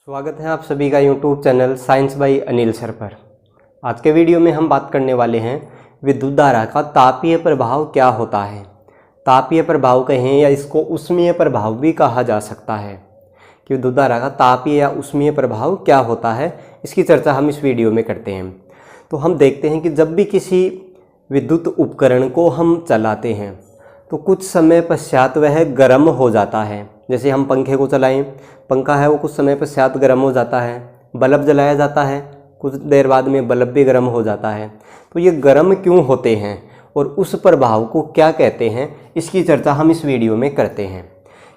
स्वागत है आप सभी का YouTube channel science by Anil sir पर। आज के वीडियो में हम बात करने वाले हैं विद्युत धारा का तापीय प्रभाव क्या होता है। तापीय प्रभाव कहें या इसको उष्मीय प्रभाव भी कहा जा सकता है कि विद्युत धारा का तापीय या उष्मीय प्रभाव क्या होता है, इसकी चर्चा हम इस वीडियो में करते हैं। तो हम देखते हैं कि जब भी किसी विद्युत उपकरण को हम चलाते हैं तो कुछ समय पश्चात वह गर्म हो जाता है। जैसे हम पंखे को चलाएं, पंखा है वो कुछ समय पश्चात गर्म हो जाता है। बल्ब जलाया जाता है, कुछ देर बाद में बल्ब भी गर्म हो जाता है। तो ये गर्म क्यों होते हैं और उस प्रभाव को क्या कहते हैं, इसकी चर्चा हम इस वीडियो में करते हैं।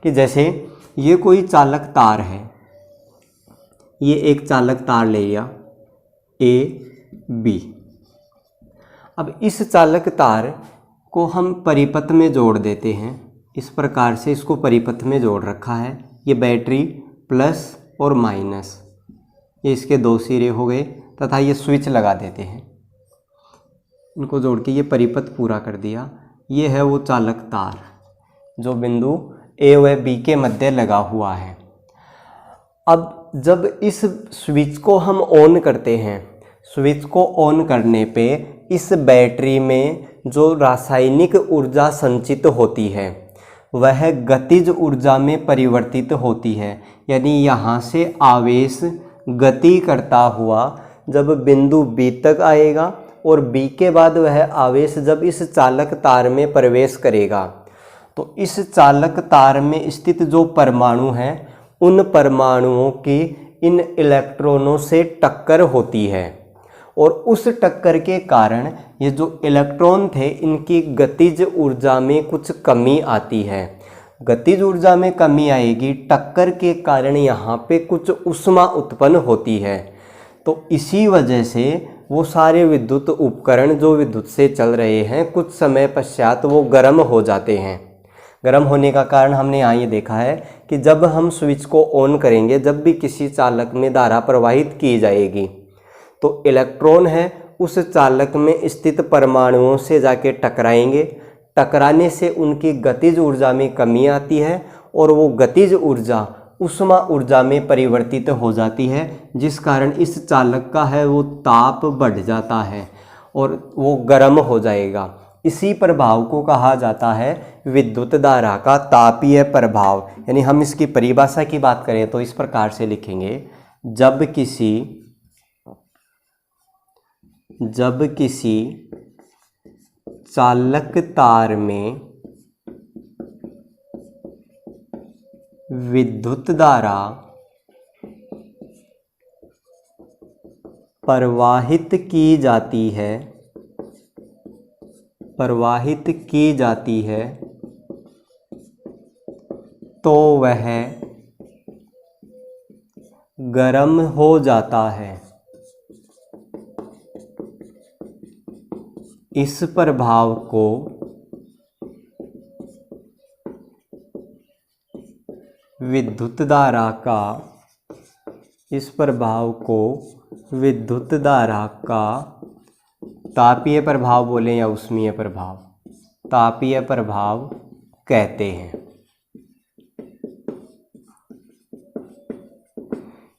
कि जैसे ये कोई चालक तार है, ये एक चालक तार ले लिया AB। अब इस चालक तार को हम परिपथ में जोड़ देते हैं। इस प्रकार से इसको परिपथ में जोड़ रखा है। ये बैटरी प्लस और माइनस, ये इसके दो सिरे हो गए तथा ये स्विच लगा देते हैं। इनको जोड़ के ये परिपथ पूरा कर दिया। ये है वो चालक तार जो बिंदु A व B के मध्य लगा हुआ है। अब जब इस स्विच को हम ऑन करते हैं, स्विच को ऑन करने पे इस बैटरी में जो रासायनिक ऊर्जा संचित होती है वह गतिज ऊर्जा में परिवर्तित होती है। यानी यहाँ से आवेश गति करता हुआ जब बिंदु B तक आएगा और B के बाद वह आवेश जब इस चालक तार में प्रवेश करेगा तो इस चालक तार में स्थित जो परमाणु हैं उन परमाणुओं की इन इलेक्ट्रॉनों से टक्कर होती है और उस टक्कर के कारण ये जो इलेक्ट्रॉन थे इनकी गतिज ऊर्जा में कुछ कमी आती है। गतिज ऊर्जा में कमी आएगी, टक्कर के कारण यहाँ पे कुछ ऊष्मा उत्पन्न होती है। तो इसी वजह से वो सारे विद्युत उपकरण जो विद्युत से चल रहे हैं कुछ समय पश्चात वो गर्म हो जाते हैं। गर्म होने का कारण हमने यहाँ ये देखा है कि जब हम स्विच को ऑन करेंगे, जब भी किसी चालक में धारा प्रवाहित की जाएगी तो इलेक्ट्रॉन है उस चालक में स्थित परमाणुओं से जाके टकराएंगे। टकराने से उनकी गतिज ऊर्जा में कमी आती है और वो गतिज ऊर्जा ऊष्मा ऊर्जा में परिवर्तित हो जाती है, जिस कारण इस चालक का है वो ताप बढ़ जाता है और वो गर्म हो जाएगा। इसी प्रभाव को कहा जाता है विद्युत धारा का तापीय प्रभाव। यानी हम इसकी परिभाषा की बात करें तो इस प्रकार से लिखेंगे, जब किसी चालक तार में विद्युत धारा प्रवाहित की जाती है तो वह गर्म हो जाता है। इस प्रभाव को विद्युत धारा का तापीय प्रभाव बोलें या उष्मीय प्रभाव, तापीय प्रभाव कहते हैं।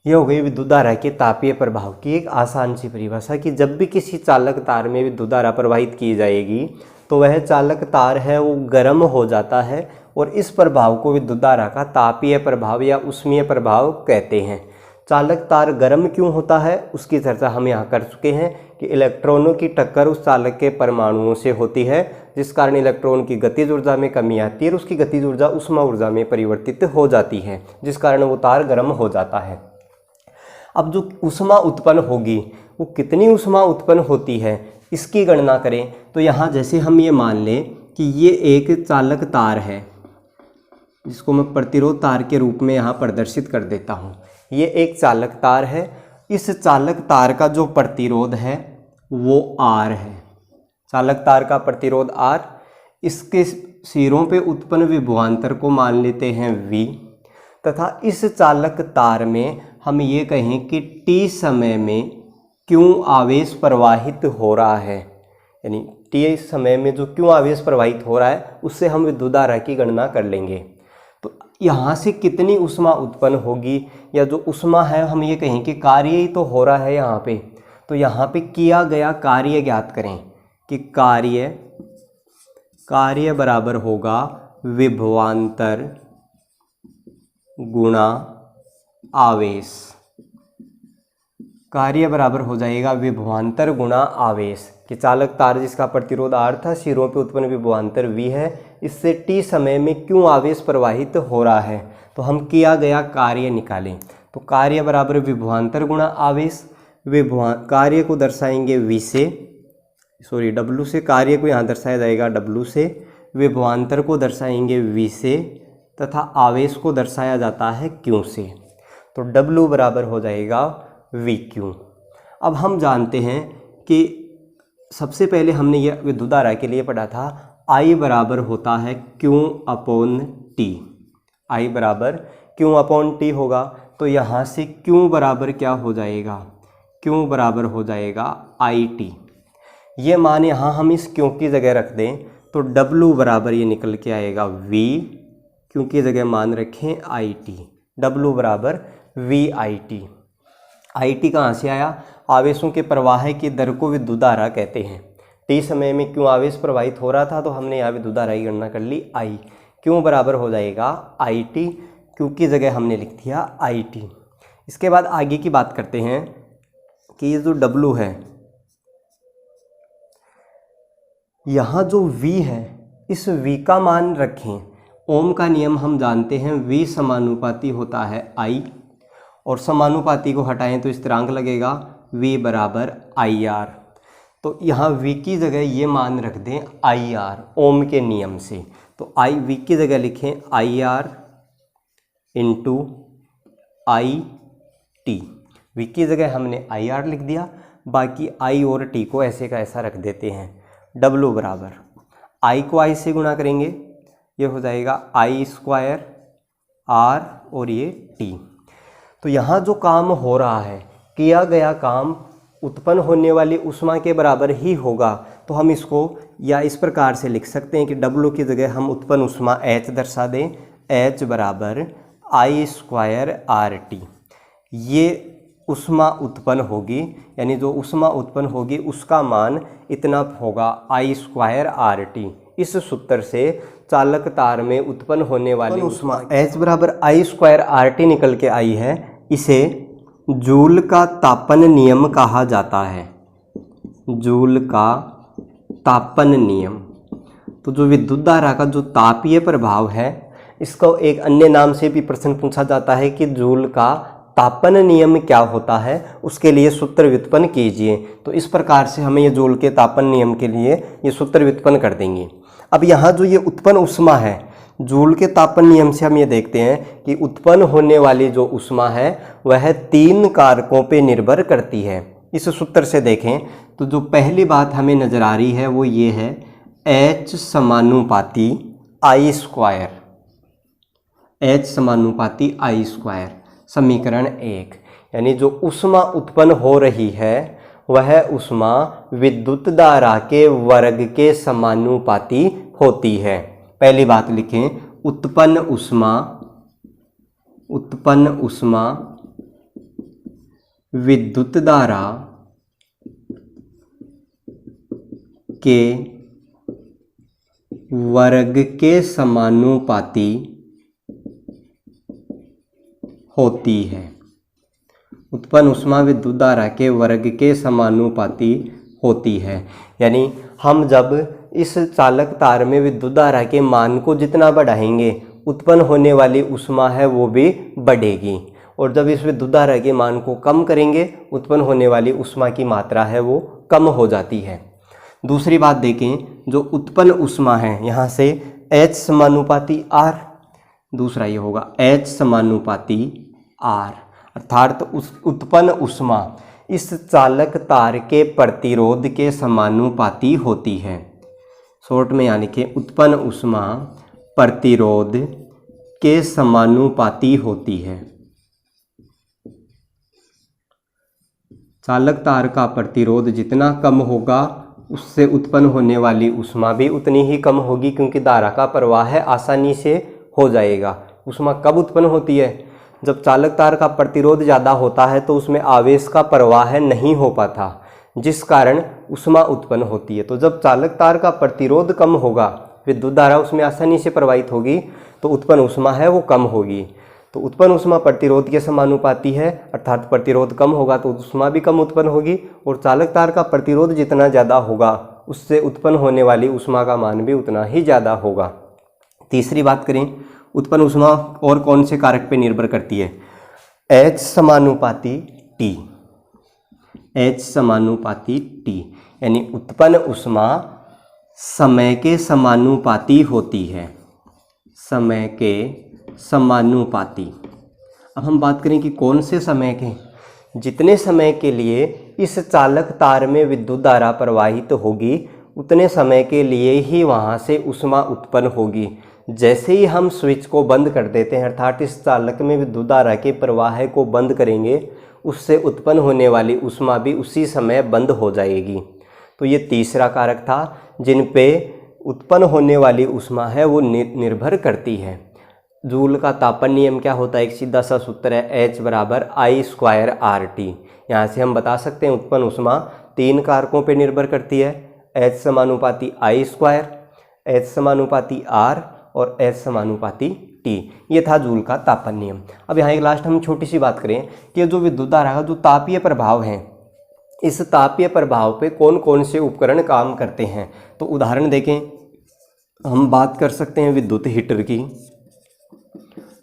यह हो गई विद्युत धारा के तापीय प्रभाव की एक आसान सी परिभाषा कि जब भी किसी चालक तार में विद्युत धारा प्रवाहित की जाएगी तो वह चालक तार है वो गर्म हो जाता है और इस प्रभाव को विद्युत धारा का तापीय प्रभाव या उष्मीय प्रभाव कहते हैं। चालक तार गर्म क्यों होता है उसकी चर्चा हम यहाँ कर चुके हैं कि इलेक्ट्रॉनों की टक्कर उस चालक के परमाणुओं से होती है, जिस कारण इलेक्ट्रॉन की गतिज ऊर्जा में कमी आती है और उसकी गतिज ऊर्जा ऊष्मा ऊर्जा में परिवर्तित हो जाती है, जिस कारण वो तार गर्म हो जाता है। अब जो ऊष्मा उत्पन्न होगी वो कितनी ऊष्मा उत्पन्न होती है इसकी गणना करें तो यहाँ जैसे हम ये मान लें कि ये एक चालक तार है, जिसको मैं प्रतिरोध तार के रूप में यहाँ प्रदर्शित कर देता हूँ। ये एक चालक तार है, इस चालक तार का जो प्रतिरोध है वो R है। चालक तार का प्रतिरोध R, इसके सिरों पे उत्पन्न विभवांतर को मान लेते हैं V, तथा इस चालक तार में हम ये कहें कि T समय में क्यों आवेश प्रवाहित हो रहा है, यानी T समय में जो क्यों आवेश प्रवाहित हो रहा है उससे हम विद्युत धारा की गणना कर लेंगे। तो यहाँ से कितनी ऊष्मा उत्पन्न होगी, या जो ऊष्मा है हम ये कहें कि कार्य ही तो हो रहा है यहाँ पे, तो यहाँ पे किया गया कार्य ज्ञात करें कि कार्य बराबर होगा विभवांतर गुणा आवेश। कार्य बराबर हो जाएगा विभवांतर गुणा आवेश कि चालक तार जिसका प्रतिरोध R था, सिरों पे उत्पन्न विभवांतर V है, इससे t समय में क्यों आवेश प्रवाहित हो रहा है, तो हम किया गया कार्य निकालें। तो कार्य बराबर विभवांतर गुणा आवेश, कार्य को दर्शाएंगे V से, W से, कार्य को यहाँ दर्शाया जाएगा W से, विभवांतर को दर्शाएंगे V से, तथा आवेश को दर्शाया जाता है Q से। तो W बराबर हो जाएगा VQ। अब हम जानते हैं कि सबसे पहले हमने यह विद्युत धारा के लिए पढ़ा था, I बराबर होता है Q/T। I बराबर Q/T होगा, तो यहाँ से Q बराबर क्या हो जाएगा, Q बराबर हो जाएगा IT। ये मान यहाँ हम इस Q की जगह रख दें तो W बराबर ये निकल के आएगा V, Q की जगह मान रखें IT, W बराबर VIT। IT कहाँ से आया, आवेशों के प्रवाह की दर को विद्युत धारा कहते हैं। t समय में क्यों आवेश प्रवाहित हो रहा था, तो हमने यहाँ विद्युत धारा की गणना कर ली I। क्यों बराबर हो जाएगा IT, क्यों की जगह हमने लिख दिया IT। इसके बाद आगे की बात करते हैं कि ये जो W है, यहाँ जो V है, इस V का मान रखें। ओम का नियम हम जानते हैं, V समानुपाती होता है I, और समानुपाती को हटाएं तो स्थिरांक लगेगा V बराबर IR। तो यहाँ V की जगह ये मान रख दें IR ओम के नियम से, तो V की जगह लिखें IR इंटू IT। V की जगह हमने IR लिख दिया, बाकी I और T को ऐसे का ऐसा रख देते हैं। W बराबर I को I से गुणा करेंगे, ये हो जाएगा I² R और ये T। तो यहाँ जो काम हो रहा है, किया गया काम उत्पन्न होने वाली ऊष्मा के बराबर ही होगा, तो हम इसको या इस प्रकार से लिख सकते हैं कि W की जगह हम उत्पन्न ऊष्मा H दर्शा दें, H बराबर I² RT। ये ऊष्मा उत्पन्न होगी, यानी जो ऊष्मा उत्पन्न होगी उसका मान इतना होगा I² RT। इस सूत्र से चालक तार में उत्पन्न होने वाली ऊष्मा H बराबर I² RT निकल के आई है। इसे जूल का तापन नियम कहा जाता है, जूल का तापन नियम। तो जो विद्युत धारा का जो तापीय प्रभाव है, इसको एक अन्य नाम से भी प्रश्न पूछा जाता है कि जूल का तापन नियम क्या होता है, उसके लिए सूत्र व्युत्पन्न कीजिए। तो इस प्रकार से हमें ये जूल के तापन नियम के लिए ये सूत्र व्युत्पन्न कर देंगे। अब यहाँ जो ये उत्पन्न ऊष्मा है, जूल के तापन नियम से हम ये देखते हैं कि उत्पन्न होने वाली जो ऊष्मा है वह 3 कारकों पे निर्भर करती है। इस सूत्र से देखें तो जो पहली बात हमें नज़र आ रही है वो ये है H समानुपाती I², H समानुपाती I², समीकरण 1। यानी जो ऊष्मा उत्पन्न हो रही है वह ऊष्मा विद्युत धारा के वर्ग के समानुपाती होती है। पहली बात लिखें, उत्पन्न ऊष्मा विद्युत धारा के वर्ग के समानुपाती होती है। उत्पन्न ऊष्मा विद्युत धारा के वर्ग के समानुपाती होती है। यानी हम जब इस चालक तार में विद्युत धारा के मान को जितना बढ़ाएंगे, उत्पन्न होने वाली ऊष्मा है वो भी बढ़ेगी, और जब इस विद्युत धारा के मान को कम करेंगे, उत्पन्न होने वाली ऊष्मा की मात्रा है वो कम हो जाती है। दूसरी बात देखें, जो उत्पन्न ऊष्मा है यहाँ से H समानुपाती R, दूसरा ये होगा H समानुपाती R, अर्थात उस उत्पन्न ऊष्मा इस चालक तार के प्रतिरोध के समानुपाती होती है। शॉर्ट में यानी कि उत्पन्न ऊष्मा प्रतिरोध के समानुपाती होती है। चालक तार का प्रतिरोध जितना कम होगा उससे उत्पन्न होने वाली ऊष्मा भी उतनी ही कम होगी, क्योंकि धारा का प्रवाह आसानी से हो जाएगा। ऊष्मा कब उत्पन्न होती है? जब चालक तार का प्रतिरोध ज़्यादा होता है तो उसमें आवेश का प्रवाह नहीं हो पाता, जिस कारण ऊष्मा उत्पन्न होती है। तो जब चालक तार का प्रतिरोध कम होगा, विद्युत धारा उसमें आसानी से प्रवाहित होगी, तो उत्पन्न ऊष्मा है वो कम होगी। तो उत्पन्न ऊष्मा प्रतिरोध के समानुपाती है, अर्थात प्रतिरोध कम होगा तो ऊष्मा भी कम उत्पन्न होगी, और चालक तार का प्रतिरोध जितना ज़्यादा होगा उससे उत्पन्न होने वाली ऊष्मा का मान भी उतना ही ज़्यादा होगा। तीसरी बात करें, उत्पन्न ऊष्मा और कौन से कारक पे निर्भर करती है? H समानुपाती T, H समानुपाती T, यानी उत्पन्न ऊष्मा समय के समानुपाती होती है, समय के समानुपाती। अब हम बात करें कि कौन से समय के? जितने समय के लिए इस चालक तार में विद्युत धारा प्रवाहित होगी उतने समय के लिए ही वहाँ से ऊष्मा उत्पन्न होगी। जैसे ही हम स्विच को बंद कर देते हैं, अर्थात इस चालक में विद्युत धारा के प्रवाह को बंद करेंगे, उससे उत्पन्न होने वाली ऊष्मा भी उसी समय बंद हो जाएगी। तो ये तीसरा कारक था जिन पे उत्पन्न होने वाली ऊष्मा है वो निर्भर करती है। जूल का तापन नियम क्या होता है? एक सीधा सा सूत्र है, H बराबर I² RT। यहाँ से हम बता सकते हैं उत्पन्न ऊष्मा 3 कारकों पे निर्भर करती है, H समानुपाती I², H समानुपाती R और H समानुपाती T। ये था जूल का तापन नियम। अब यहाँ एक लास्ट हम छोटी सी बात करें कि जो विद्युत धारा का जो तापीय प्रभाव है, इस तापीय प्रभाव पे कौन कौन से उपकरण काम करते हैं। तो उदाहरण देखें, हम बात कर सकते हैं विद्युत हीटर की।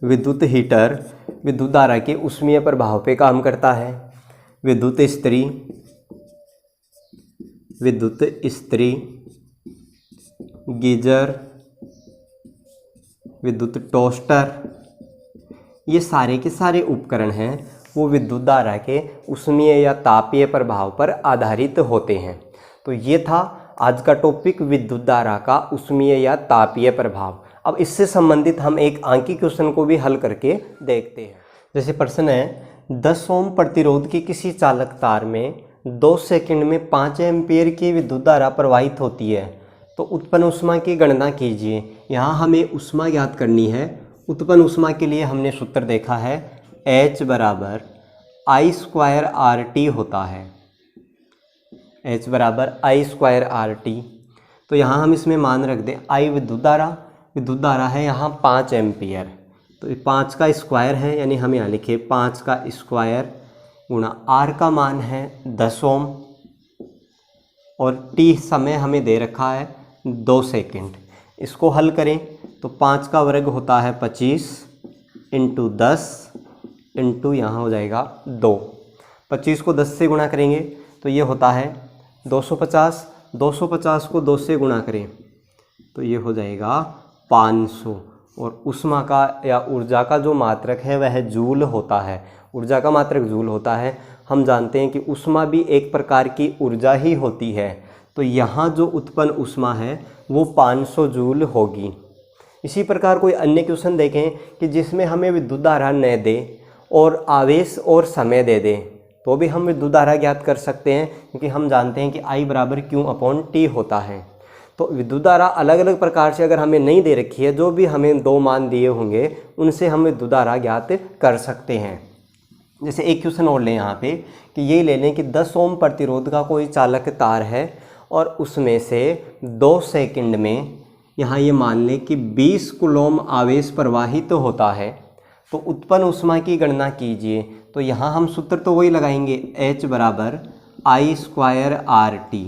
विद्युत हीटर विद्युत धारा के ऊष्मीय प्रभाव पे काम करता है। विद्युत इस्त्री, विद्युत इस्त्री, गीजर, विद्युत टोस्टर, ये सारे के सारे उपकरण हैं वो विद्युत धारा के ऊष्मीय या तापीय प्रभाव पर आधारित होते हैं। तो ये था आज का टॉपिक, विद्युत धारा का ऊष्मीय या तापीय प्रभाव। अब इससे संबंधित हम एक आंकी क्वेश्चन को भी हल करके देखते हैं। जैसे प्रश्न है, 10 ओम प्रतिरोध की किसी चालक तार में 2 सेकंड में 5 एम्पीयर की विद्युत धारा प्रवाहित होती है, तो उत्पन्न ऊष्मा की गणना कीजिए। यहाँ हमें ऊष्मा ज्ञात करनी है। उत्पन्न ऊष्मा के लिए हमने सूत्र देखा है, H बराबर I² RT होता है, H बराबर I² RT। तो यहाँ हम इसमें मान रख दें I विद्युत धारा है यहाँ 5 एम्पीयर, तो 5 का स्क्वायर है, यानी हम यहाँ लिखे 5 का स्क्वायर गुणा R का मान है 10 ओम, और T समय हमें दे रखा है 2 सेकंड। इसको हल करें तो 5 का वर्ग होता है 25 इंटू 10 इंटू यहाँ हो जाएगा 2। 25 को 10 से गुणा करेंगे तो ये होता है 250। 250 को 2 से गुणा करें तो ये हो जाएगा 500। और ऊष्मा का या ऊर्जा का जो मात्रक है वह जूल होता है। ऊर्जा का मात्रक जूल होता है। हम जानते हैं कि ऊष्मा भी एक प्रकार की ऊर्जा ही होती है, तो यहाँ जो उत्पन्न ऊष्मा है वो 500 जूल होगी। इसी प्रकार कोई अन्य क्वेश्चन देखें कि जिसमें हमें विद्युत धारा न दे और आवेश और समय दे दे, तो भी हम विद्युत धारा ज्ञात कर सकते हैं, क्योंकि हम जानते हैं कि I बराबर Q/T होता है। तो विद्युत धारा अलग अलग प्रकार से अगर हमें नहीं दे रखी है, जो भी हमें 2 मान दिए होंगे उनसे हम विद्युत धारा ज्ञात कर सकते हैं। जैसे एक क्वेश्चन और लें यहाँ पे कि ये ले लें कि 10 ओम प्रतिरोध का कोई चालक तार है और उसमें से 2 सेकंड में यहाँ ये मान लें कि 20 कूलम आवेश प्रवाहित होता है, तो उत्पन्न ऊष्मा की गणना कीजिए। तो यहाँ हम सूत्र तो वही लगाएंगे, H बराबर I² RT।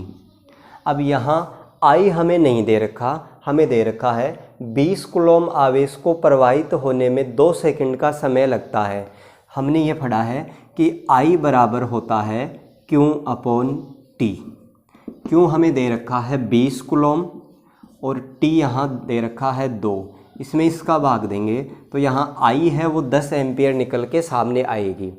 अब यहाँ I हमें नहीं दे रखा, हमें दे रखा है 20 कूलम आवेश को प्रवाहित होने में 2 सेकंड का समय लगता है। हमने ये पढ़ा है कि I बराबर होता है Q/T। Q हमें दे रखा है 20 कूलम और T यहाँ दे रखा है 2। इसमें इसका भाग देंगे तो यहाँ I है वो 10 एम्पियर निकल के सामने आएगी।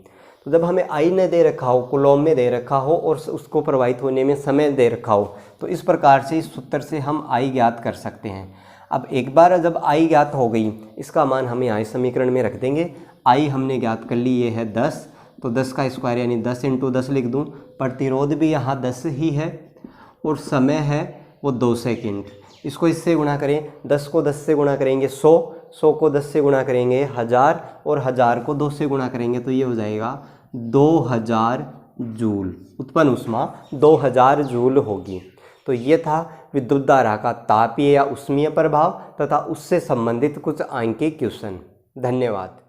तो जब हमें I ने दे रखा हो, कूलम में दे रखा हो और उसको प्रवाहित होने में समय दे रखा हो, तो इस प्रकार से इस सूत्र से हम I ज्ञात कर सकते हैं। अब एक बार जब I ज्ञात हो गई, इसका मान हम यहाँ समीकरण में रख देंगे। I हमने ज्ञात कर ली, ये है 10, तो 10 का स्क्वायर यानी 10 इंटू 10 लिख दूँ। प्रतिरोध भी यहाँ 10 ही है और समय है वो 2 सेकंड। इसको इससे गुणा करें, 10 को 10 से गुणा करेंगे 100, 100 को 10 से गुणा करेंगे 1000 और 1000 को 2 से गुणा करेंगे तो ये हो जाएगा 2000 जूल। उत्पन्न ऊष्मा 2000 जूल होगी। तो ये था विद्युत धारा का तापीय या ऊष्मीय प्रभाव तथा उससे संबंधित कुछ आंकिक क्वेश्चन। धन्यवाद।